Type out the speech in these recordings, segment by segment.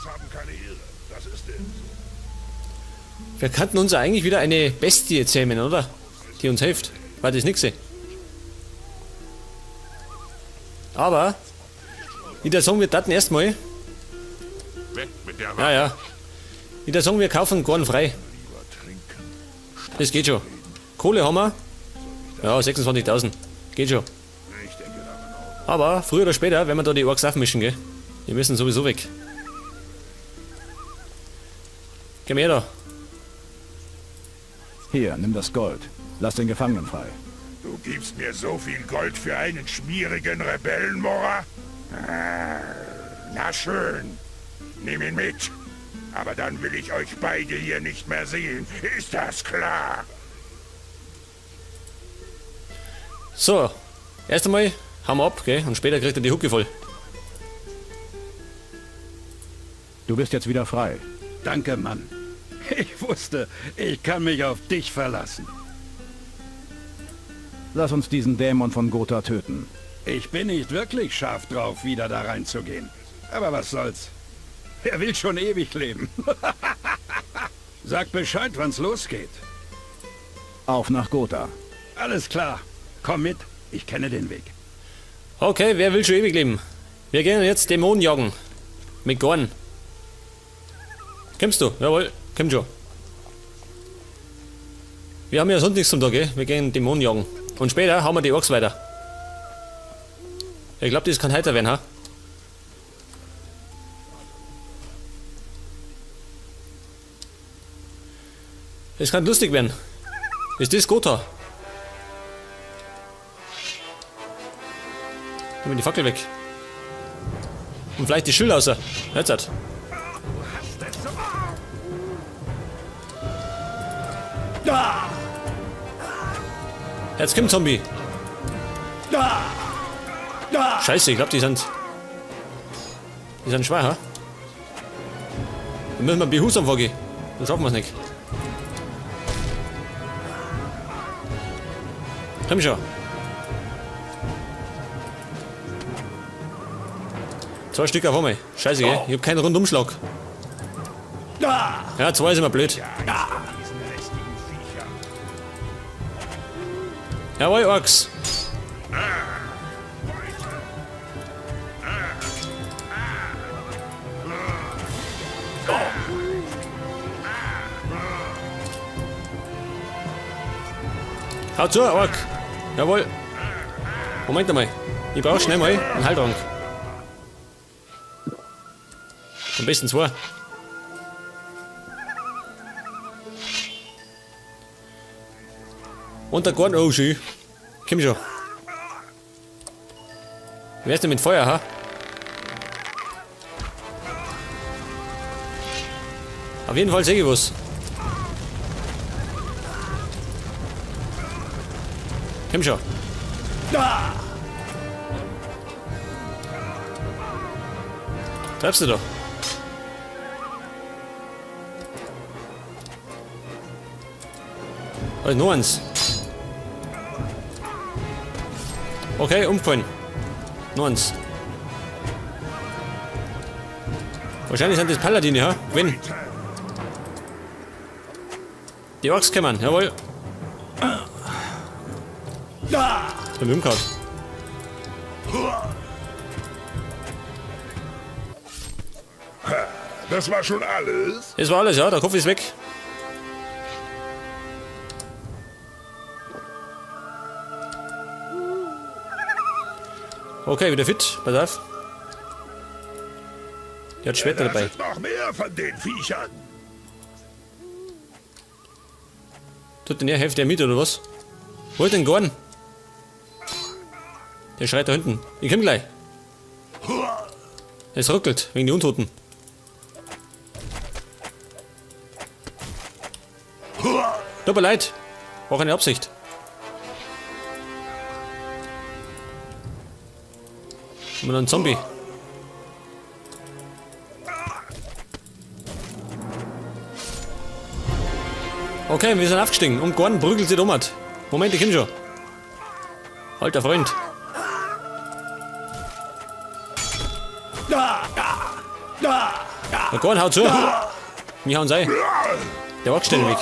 Moras haben keine Ehre. Das ist eben so. Wir könnten uns eigentlich wieder eine Bestie zähmen, oder? Die uns hilft. War das nix? Aber, ich würde sagen, wir taten erstmal. Weg mit der Ja, ja. Ich würde sagen, wir kaufen Korn frei. Lieber trinken. Das geht schon. Kohle haben wir. Ja, 26.000. Geht schon. Ich denke daran auch. Aber früher oder später, wenn wir da die Orks aufmischen, gell? Die müssen sowieso weg. Komm her da. Hier, nimm das Gold. Lass den Gefangenen frei. Du gibst mir so viel Gold für einen schmierigen Rebellen, Mora? Na schön. Nimm ihn mit. Aber dann will ich euch beide hier nicht mehr sehen. Ist das klar? So. Erst einmal hauen wir ab, gell? Und später kriegt er die Hucke voll. Du bist jetzt wieder frei. Danke, Mann. Ich wusste, ich kann mich auf dich verlassen. Lass uns diesen Dämon von Gotha töten. Ich bin nicht wirklich scharf drauf, wieder da reinzugehen. Aber was soll's? Wer will schon ewig leben? Sag Bescheid, wann's losgeht. Auf nach Gotha. Alles klar. Komm mit, ich kenne den Weg. Okay, wer will schon ewig leben? Wir gehen jetzt Dämonen jagen. Mit Gorn. Kommst du? Jawohl, komm schon. Wir haben ja sonst nichts zum Tag, gell? Wir gehen Dämonen jagen. Und später hauen wir die Orks weiter. Ich glaube, das kann heiter werden, ha? Das kann lustig werden. Ist das Gotha? Nimm mir die Fackel weg. Und vielleicht die Schilder außer. Jetzt hat. Jetzt kommt Zombie. Scheiße, ich glaube, die sind schwer, ha? Dann müssen wir behutsam vorgehen. Dann schaffen wir es nicht. Komm schon. Zwei Stück auf einmal. Scheiße, gell? Ich hab keinen Rundumschlag. Ja, zwei ist immer blöd. Diesen lästigen Viecher. Jawohl, Orks. Hau zu, Ork. Jawohl. Moment einmal. Ich brauch schnell mal einen Heiltrank. Am besten zwei. Und der Gorn, oh schön. Komm schon. Wer ist denn mit Feuer, ha? Auf jeden Fall sehe ich was. Komm schon. Treibst du doch. Also nur eins. Okay, umfallen. Nur eins. Wahrscheinlich sind das Paladine, ja? Wenn. Die Orks kämmern, jawohl. Beim Umkaut. Das war schon alles? Das war alles, ja? Der Kopf ist weg. Okay, wieder fit. Pass auf. Der hat Schwerter dabei. Das ist noch mehr von den Viechern. Tut denn der Hälfte der mit, oder was? Holt den Gorn. Der schreit da hinten. Ich komm gleich. Es ruckelt, wegen die Untoten. Tut mir leid. War keine Absicht. Haben wir noch einen Zombie? Okay, wir sind aufgestiegen. Und Gorn prügelt sich um. Moment, ich komm schon. Alter Freund. Na go on, hau zu! Wir hauen sein. Der Axt schnell weg.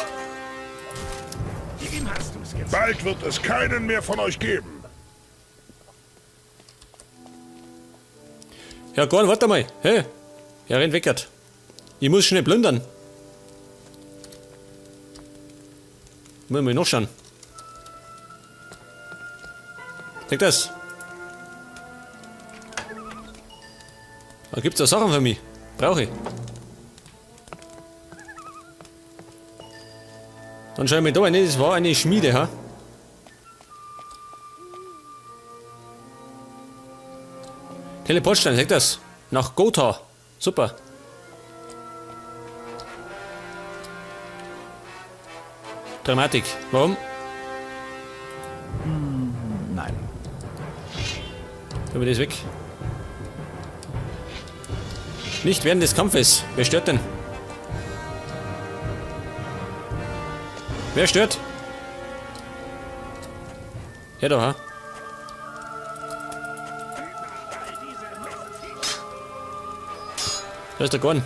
Bald wird es keinen mehr von euch geben. Ja, go on, warte mal. Hey, er rennt weg. Ich muss schnell plündern. Muss mal noch schauen. Denk das. Da gibt's da Sachen für mich. Brauche ich. Dann schau ich mir da eine, das war eine Schmiede, ha? Teleportstein, sag das. Nach Gotha. Super. Dramatik. Warum? Nein. Tun wir das weg. Nicht während des Kampfes. Wer stört denn? Wer stört? Ja, da, ha? Da ist der Gorn.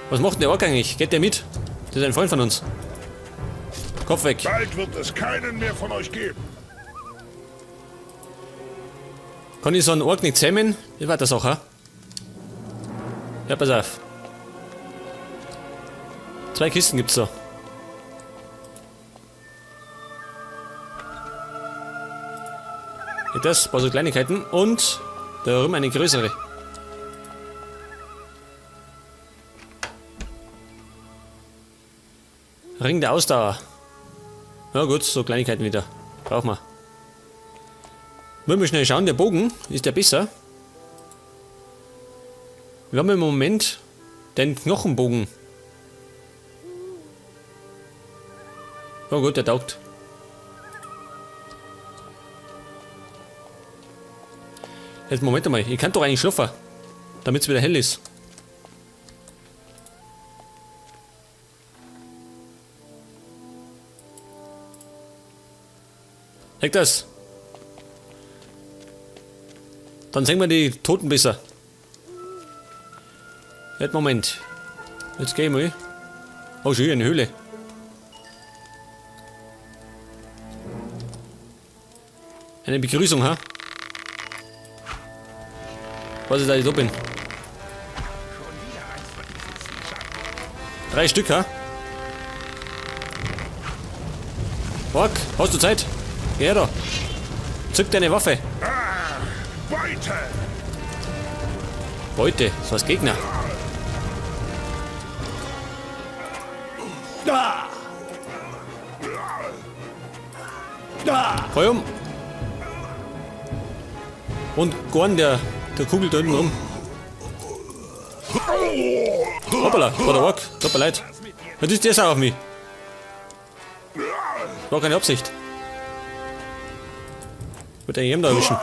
Was macht denn der Ork eigentlich? Geht der mit? Das ist ein Freund von uns. Kopf weg. Bald wird es keinen mehr von euch geben. Kann ich so einen Ork nicht zähmen? Wie war das auch, ha? Ja, pass auf. 2 Kisten gibt's da. Das, ein paar so Kleinigkeiten und da oben eine größere. Ring der Ausdauer. Ja gut, so Kleinigkeiten wieder. Brauchen wir. Wollen wir schnell schauen, der Bogen, ist der besser? Wir haben im Moment den Knochenbogen. Oh gut, der taugt. Jetzt Moment mal, ich kann doch eigentlich schlafen, damit es wieder hell ist. Zeig das. Dann sehen wir die Toten besser. Jetzt Moment. Jetzt gehen wir. Oh, schon hier eine Höhle. Eine Begrüßung, ha? Was ist da, ich da bin? 3 Stück, ha? Ork, hast du Zeit? Geh her da. Zück deine Waffe. Beute! Beute, das war's Gegner. Feuer um. Und Gorn, der kugelt da unten rum. Hoppala, war der Ork. Tut mir leid. Was ist das auch auf mich? War keine Absicht. Wird eigentlich da erwischen.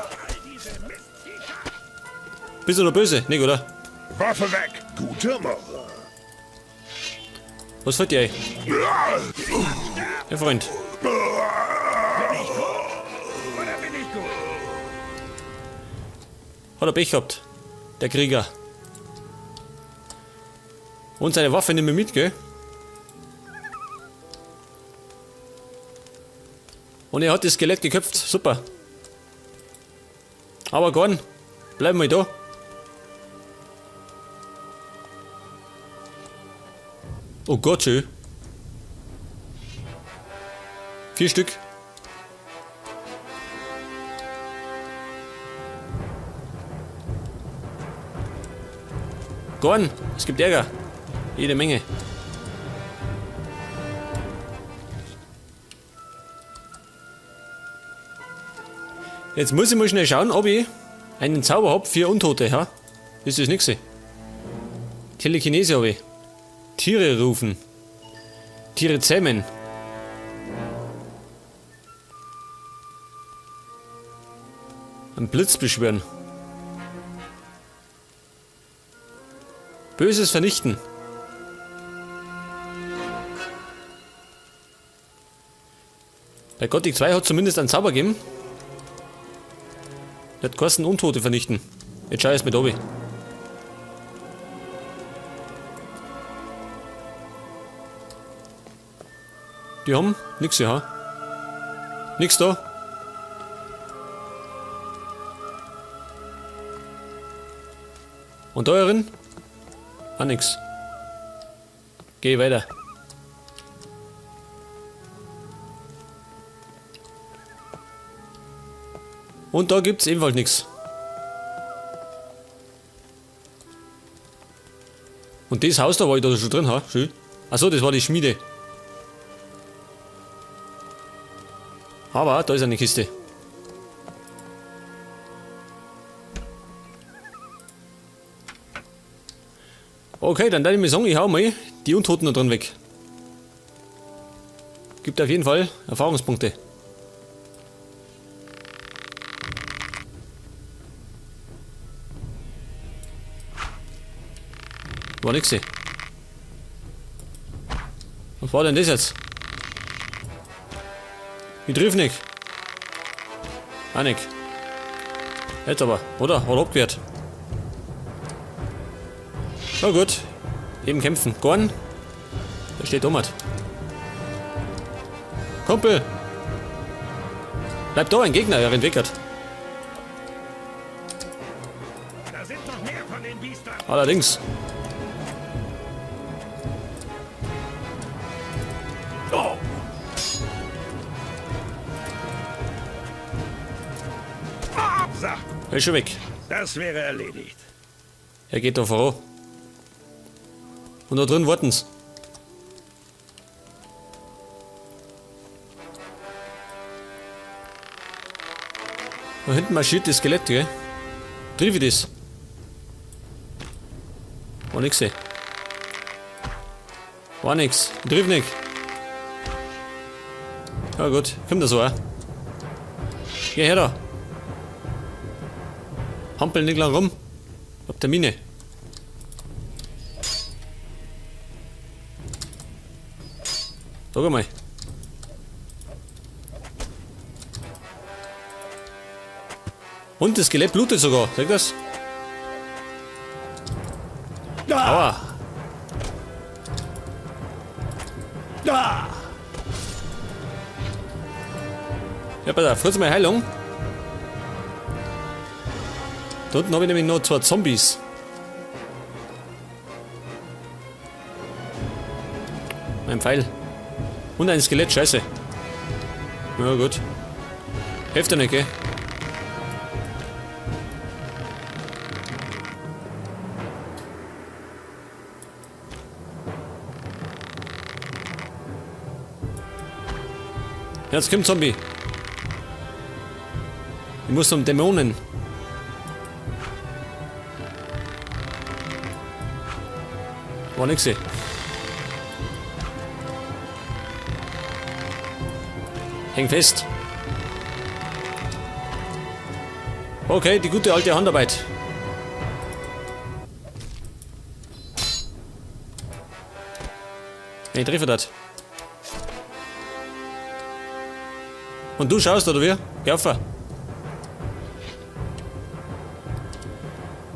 Bist du noch böse? Nicht, oder? Waffe weg! Guter Morgen! Was fällt dir ein? Ja, Freund. Hat er Pech gehabt. Der Krieger. Und seine Waffe nimmt er mit, gell? Und er hat das Skelett geköpft. Super. Aber Gorn, bleib mal da. Oh Gott, schön. 4 Stück. Gorn, es gibt Ärger. Jede Menge. Jetzt muss ich mal schnell schauen, ob ich einen Zauber habe für Untote, ha? Ist das nix? Telekinese habe ich. Tiere rufen. Tiere zähmen. Ein Blitz beschwören. Böses vernichten. Bei Gothic 2 hat zumindest einen Zauber gegeben. Der hat kosten Untote vernichten. Jetzt schau erst mit oben. Die haben nix hier, ha? Nix da. Und da drin? Auch nix. Geh weiter. Und da gibt's ebenfalls nichts. Und das Haus da war ich da schon drin, ha? Schön. Achso, das war die Schmiede. Aber da ist eine Kiste. Okay, dann würde ich mir sagen, ich hau mal die Untoten da drin weg. Gibt auf jeden Fall Erfahrungspunkte. War nix. Was war denn das jetzt? Ich triff nicht. Auch nicht. Jetzt aber, oder? Hat abgewehrt. Na gut. Eben kämpfen. Gorn. Der steht um. Kumpel. Bleib da, ein Gegner, er rennt weg. Da sind noch mehr von den Biestern. Allerdings. Oh. So, Er ist schon weg. das wäre erledigt. Er geht da voran. Und da drin warten's. Da hinten marschiert das Skelett, gell? Triff ich das? War nix. War nix. Ich triff nicht. Ja gut, kommt da so auch. Geh her da. Hampel nicht lang rum. Hab der Mine. Sag mal. Und das Skelett blutet sogar. Seht ihr das? Aua. Da! Ja, pass auf, kurz mal Heilung. Da unten habe ich nämlich noch 2 Zombies. Mein Pfeil. Und ein Skelett, scheiße. Ja gut. Hilft ja nicht, gell? Jetzt kommt Zombie. Ich muss zum Dämonen. War nix. Häng fest. Okay, die gute alte Handarbeit. Ich treffe das. Und du schaust, oder wie? Geh auf.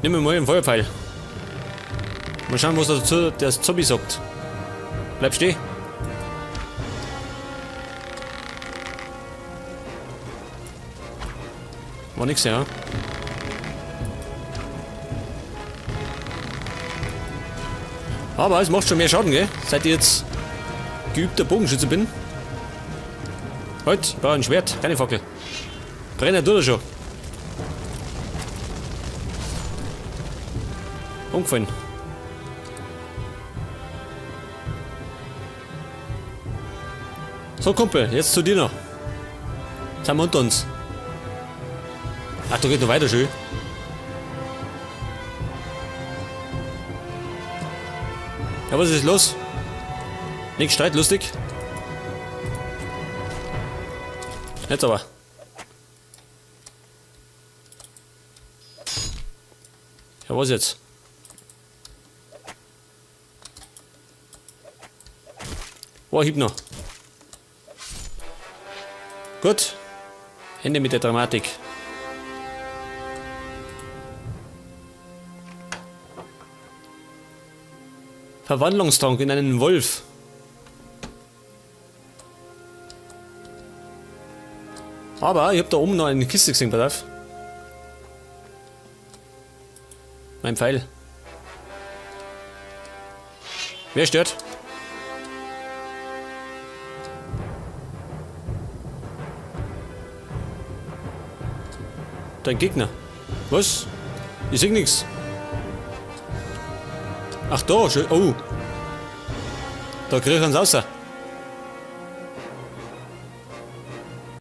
Nimm mir mal einen Feuerpfeil. Mal schauen, was dazu der Zombie sagt. Bleib stehen. War nix, ja. Aber es macht schon mehr Schaden, gell? Seit ich jetzt geübter Bogenschütze bin. Halt, ich brauche ein Schwert, keine Fackel. Brenner tut er schon. Umgefallen. So, Kumpel, jetzt zu dir noch. Jetzt sind wir unter uns. Ach, da geht noch weiter schön. Ja, was ist los? Nicht Streit, lustig. Jetzt aber. Ja, was jetzt? Oh, Hieb noch. Gut. Ende mit der Dramatik. Verwandlungstrank in einen Wolf. Aber ich hab da oben noch eine Kiste gesehen, pass auf. Mein Pfeil. Wer stört? Dein Gegner. Was? Ich sehe nichts. Ach da, schön. Oh. Da krieg ich uns raus.